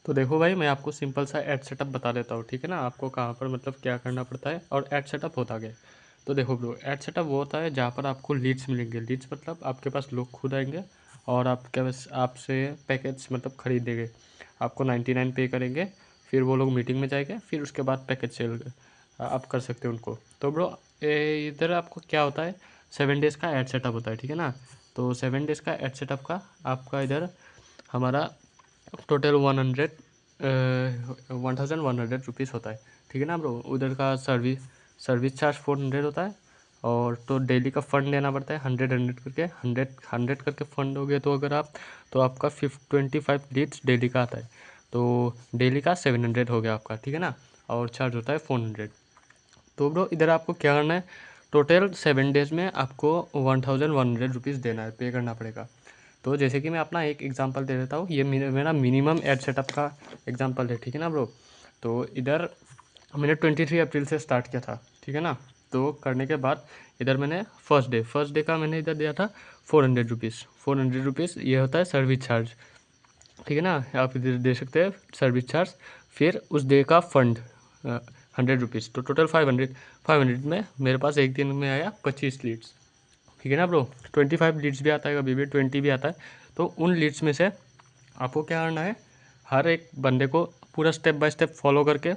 तो देखो भाई, मैं आपको सिंपल सा ऐड सेटअप बता देता हूँ, ठीक है ना। आपको कहाँ पर मतलब क्या करना पड़ता है और ऐड सेटअप होता क्या है। तो देखो ब्रो, ऐड सेटअप वो होता है जहाँ पर आपको लीड्स मिलेंगे। लीड्स मतलब आपके पास लोग खुद आएंगे और आपके पास आपसे पैकेज मतलब खरीदेंगे। आपको 99 पे करेंगे, फिर वो लोग मीटिंग में जाएंगे, फिर उसके बाद पैकेज सेल आप कर सकते हो उनको। तो ब्रो इधर आपको क्या होता है, 7 डेज़ का ऐड सेटअप होता है, ठीक है ना। तो 7 डेज़ का ऐड सेटअप का आपका इधर हमारा टोटल 1100 रुपीज़ होता है, ठीक है ना ब्रो। उधर का सर्विस चार्ज 400 होता है। और तो डेली का फ़ंड देना पड़ता है 100 करके, 100 करके फ़ंड हो गए। तो अगर आप तो आपका 25 लीड्स डेली का आता है। तो डेली का 700 हो गया आपका, ठीक है ना। और चार्ज होता है 400। तो ब्रो इधर आपको क्या करना है, टोटल 7 डेज़ में आपको 1100 रुपीज़ देना है, पे करना पड़ेगा। तो जैसे कि मैं अपना एक एग्जांपल दे देता हूँ, ये मेरा मिनिमम एड सेटअप का एग्जांपल है, ठीक है ना ब्रो। तो इधर मैंने 23 अप्रैल से स्टार्ट किया था, ठीक है ना। तो करने के बाद इधर मैंने फर्स्ट डे का मैंने इधर दिया था 400 रुपीज़। 400 रुपीज़ ये होता है सर्विस चार्ज, ठीक है ना। आप इधर दे सकते हैं सर्विस चार्ज। फिर उस डे का फंड 100 रुपीज़, तो टोटल 500 में मेरे पास एक दिन में आया 25 लीड्स, ठीक है ना ब्रो। 25 लीड्स भी आता है, कभी भी 20 भी आता है। तो उन लीड्स में से आपको क्या करना है, हर एक बंदे को पूरा स्टेप बाय स्टेप फॉलो करके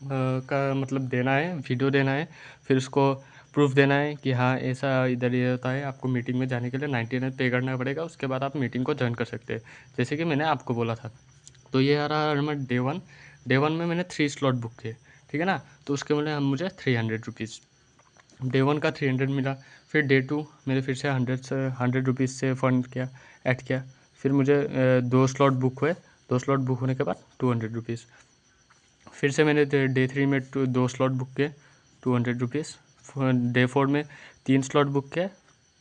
का मतलब देना है, वीडियो देना है। फिर उसको प्रूफ देना है कि हाँ ऐसा इधर ये होता है। आपको मीटिंग में जाने के लिए 99 पे करना पड़ेगा, उसके बाद आप मीटिंग को ज्वाइन कर सकते हैं, जैसे कि मैंने आपको बोला था। तो ये आ रहा है हमारा डे वन में मैंने 3 स्लॉट बुक किए, ठीक है ना। तो उसके लिए मुझे 300 रुपीज़ डे 1 का 300 मिला। फिर डे 2 मेरे फिर से 100 रुपीज़ से फंड किया, ऐड किया। फिर मुझे 2 स्लॉट बुक हुए। 2 स्लॉट बुक होने के बाद 200 रुपीज़। फिर से मैंने डे 3 में 2 स्लॉट बुक किए, 200 रुपीज़। डे 4 में 3 स्लॉट बुक किए,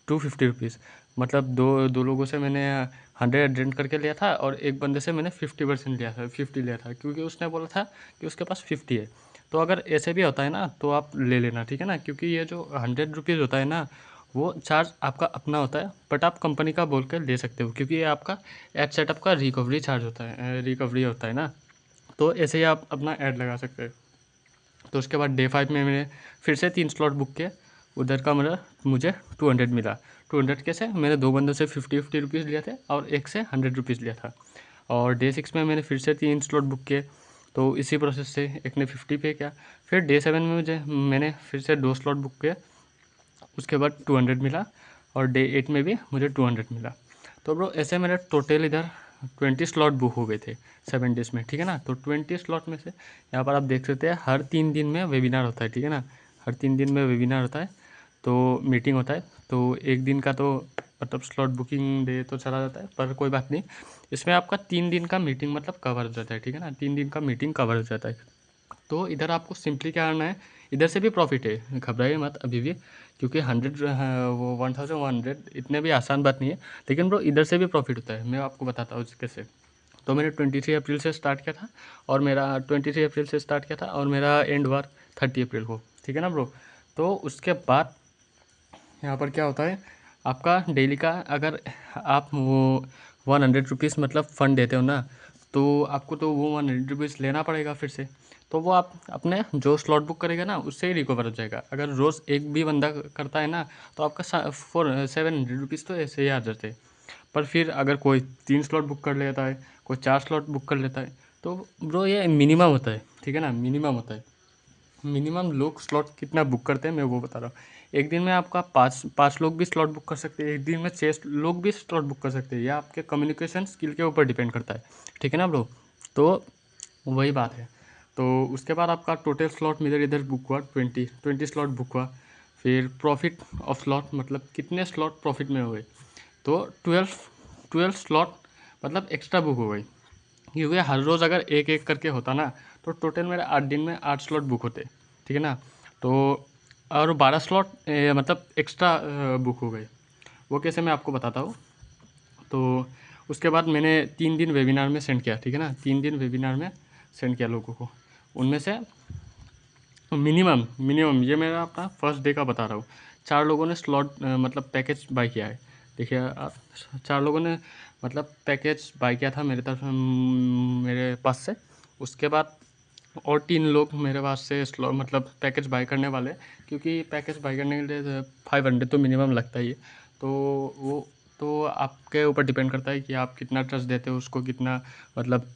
250 रुपीज़। मतलब दो दो लोगों से मैंने 100 रेंट करके लिया था और एक बंदे से मैंने 50% लिया था, 50 लिया था, क्योंकि उसने बोला था कि उसके पास 50 है। तो अगर ऐसे भी होता है ना तो आप ले लेना, ठीक है ना। क्योंकि ये जो 100 रुपीज़ होता है ना, वो चार्ज आपका अपना होता है, बट आप कंपनी का बोल कर ले सकते हो, क्योंकि ये आपका ऐड सेटअप का रिकवरी चार्ज होता है, रिकवरी होता है ना। तो ऐसे ही आप अपना ऐड लगा सकते हैं। तो उसके बाद डे 5 में मैंने फिर से 3 स्लॉट बुक किए। उधर का मुझे 200 मिला। 200 कैसे, मैंने 2 बंदों से 50 रुपीज़ लिए थे और एक से 100 रुपीज़ लिया था। और डे 6 में मैंने फिर से 3 स्लॉट बुक किए। तो इसी प्रोसेस से एक ने 50 पे किया। फिर डे 7 में मैंने फिर से 2 स्लॉट बुक किए, उसके बाद 200 मिला। और डे 8 में भी मुझे 200 मिला। तो ब्रो ऐसे मेरे टोटल इधर 20 स्लॉट बुक हो गए थे 7 डेज़ में, ठीक है ना। तो 20 स्लॉट में से यहाँ पर आप देख सकते हैं हर 3 दिन में वेबिनार होता है, ठीक है ना। हर 3 दिन में वेबिनार होता है, तो मीटिंग होता है। तो एक दिन का तो मतलब स्लॉट बुकिंग डे तो चला जाता है, पर कोई बात नहीं। इसमें आपका 3 दिन का मीटिंग मतलब कवर हो जाता है, ठीक है ना। 3 दिन का मीटिंग कवर हो जाता है। तो इधर आपको सिंपली क्या करना है, इधर से भी प्रॉफिट है, घबराइए मत अभी भी। क्योंकि 100 वो 1100 इतने भी आसान बात नहीं है। लेकिन ब्रो इधर से भी प्रॉफिट होता है, मैं आपको बताता हूँ कैसे। तो मैंने 23 अप्रैल से स्टार्ट किया था, और मेरा 23 अप्रैल से स्टार्ट किया था और मेरा एंड हुआ 30 अप्रैल को, ठीक है ना ब्रो। तो उसके बाद यहाँ पर क्या होता है, आपका डेली का अगर आप वो 100 रुपीज़ मतलब फ़ंड देते हो ना, तो आपको तो वो 100 रुपीज़ लेना पड़ेगा फिर से। तो वो आप अपने जो स्लॉट बुक करेगा ना उससे ही रिकवर हो जाएगा। अगर रोज़ एक भी बंदा करता है ना, तो आपका 700 रुपीज़ तो ऐसे ही आ जाते हैं। पर फिर अगर कोई 3 स्लॉट बुक कर लेता है, कोई 4 स्लॉट बुक कर लेता है, तो ब्रो ये मिनिमम होता है, ठीक है ना, मिनिमम होता है। मिनिमम लोग स्लॉट कितना बुक करते हैं मैं वो बता रहा हूँ। एक दिन में आपका पाँच लोग भी स्लॉट बुक कर सकते हैं, एक दिन में 6 लोग भी स्लॉट बुक कर सकते हैं। यह आपके कम्युनिकेशन स्किल के ऊपर डिपेंड करता है, ठीक है ना ब्रो। तो वही बात है। तो उसके बाद आपका टोटल स्लॉट मेरे इधर बुक हुआ 20 स्लॉट बुक हुआ। फिर प्रॉफिट ऑफ स्लॉट मतलब कितने स्लॉट प्रॉफिट में हुए, तो 12 स्लॉट मतलब एक्स्ट्रा बुक हो गई। क्योंकि हर रोज़ अगर एक एक करके होता ना, तो टोटल मेरे 8 दिन में 8 स्लॉट बुक होते, ठीक है ना। तो और 12 स्लॉट मतलब एक्स्ट्रा बुक हो गए। वो कैसे मैं आपको बताता हूँ। तो उसके बाद मैंने 3 दिन वेबिनार में सेंड किया, ठीक है ना। 3 दिन वेबिनार में सेंड किया लोगों को। उनमें से मिनिमम ये मेरा अपना फर्स्ट डे का बता रहा हूँ, 4 लोगों ने स्लॉट मतलब पैकेज बाय किया है। देखिए आप, 4 लोगों ने मतलब पैकेज बाय किया था मेरे तरफ मेरे पास से। उसके बाद और 3 लोग मेरे पास से मतलब पैकेज बाय करने वाले, क्योंकि पैकेज बाय करने के लिए 500 तो मिनिमम लगता ही है। तो वो तो आपके ऊपर डिपेंड करता है कि आप कितना ट्रस्ट देते हो उसको, कितना मतलब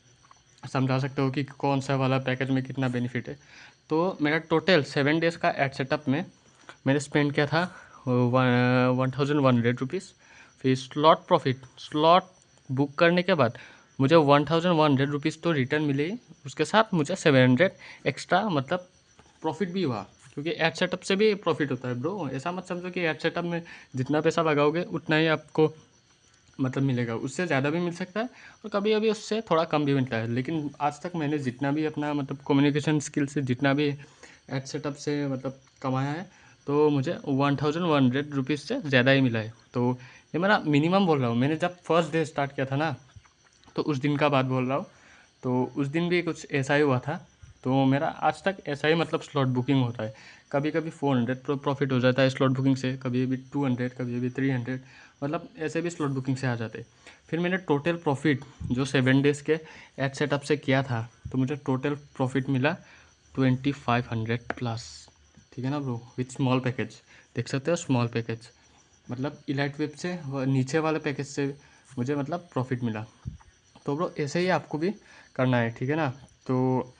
समझा सकते हो कि कौन सा वाला पैकेज में कितना बेनिफिट है। तो मेरा टोटल 7 डेज़ का एड सेटअप में मैंने स्पेंड किया था 1100 रुपीज़। फिर स्लॉट बुक करने के बाद मुझे 1100 रुपीज़ तो रिटर्न मिले ही, उसके साथ मुझे 700 एक्स्ट्रा मतलब प्रॉफिट भी हुआ, क्योंकि एड सेटअप से भी प्रॉफिट होता है ब्रो। ऐसा मत समझो कि एड सेटअप में जितना पैसा लगाओगे उतना ही आपको मतलब मिलेगा, उससे ज़्यादा भी मिल सकता है और कभी कभी उससे थोड़ा कम भी मिलता है। लेकिन आज तक मैंने जितना भी अपना मतलब कम्युनिकेशन स्किल से जितना भी एड सेटअप से मतलब कमाया है, तो मुझे 1100 रुपीज़ से ज़्यादा ही मिला है। तो ये मेरा मिनिमम बोल रहा हूँ। मैंने जब फर्स्ट डे स्टार्ट किया था ना, तो उस दिन का बात बोल रहा हूँ। तो उस दिन भी कुछ ऐसा ही हुआ था। तो मेरा आज तक ऐसा ही मतलब स्लॉट बुकिंग होता है। कभी कभी 400 प्रॉफिट हो जाता है स्लॉट बुकिंग से, कभी कभी 200, कभी कभी 300, मतलब ऐसे भी स्लॉट बुकिंग से आ जाते हैं। फिर मैंने टोटल प्रॉफिट जो 7 डेज़ के एड सेटअप से किया था, तो मुझे टोटल प्रॉफिट मिला 2500 प्लस। ठीक है ना ब्रो, विथ स्मॉल पैकेज। देख सकते हो स्मॉल पैकेज, मतलब इलाइट वेब से नीचे वाले पैकेज से मुझे मतलब प्रॉफिट मिला। तो ब्रो ऐसे ही आपको भी करना है, ठीक है ना। तो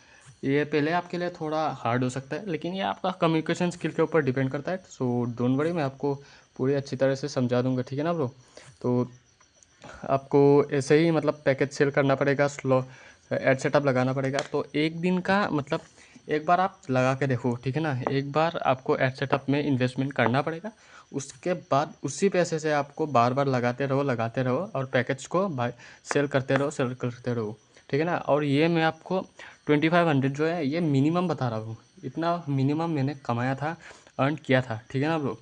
ये पहले आपके लिए थोड़ा हार्ड हो सकता है, लेकिन ये आपका कम्युनिकेशन स्किल के ऊपर डिपेंड करता है। सो डोंट वरी, मैं आपको पूरी अच्छी तरह से समझा दूंगा, ठीक है ना ब्रो। तो आपको ऐसे ही मतलब पैकेज सेल करना पड़ेगा, स्लो एड सेटअप लगाना पड़ेगा। तो एक दिन का मतलब एक बार आप लगा के देखो, ठीक है ना। एक बार आपको एड सेटअप में इन्वेस्टमेंट करना पड़ेगा, उसके बाद उसी पैसे से आपको बार बार लगाते रहो और पैकेज को बाय सेल करते रहो, ठीक है ना। और ये मैं आपको 2500 जो है ये मिनिमम बता रहा हूँ, इतना मिनिमम मैंने कमाया था, अर्न किया था, ठीक है ना ब्रो।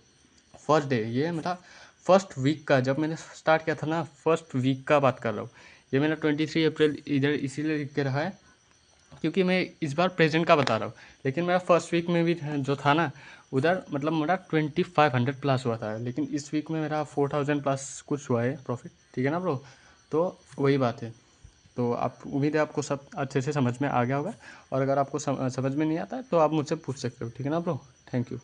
फर्स्ट डे, ये मेरा फर्स्ट वीक का, जब मैंने स्टार्ट किया था ना, फर्स्ट वीक का बात कर रहा हूँ। ये मैंने 23 अप्रैल इधर इसीलिए लिख के रहा है क्योंकि मैं इस बार प्रेजेंट का बता रहा हूँ। लेकिन मेरा फर्स्ट वीक में भी जो था ना, उधर मतलब मेरा 2500 प्लस हुआ था। लेकिन इस वीक में मेरा 4000 प्लस कुछ हुआ है प्रॉफिट, ठीक है ना ब्रो। तो वही बात है। तो आप उम्मीद है आपको सब अच्छे से समझ में आ गया होगा, और अगर आपको समझ में नहीं आता है तो आप मुझसे पूछ सकते हो, ठीक है ना ब्रो। Thank you.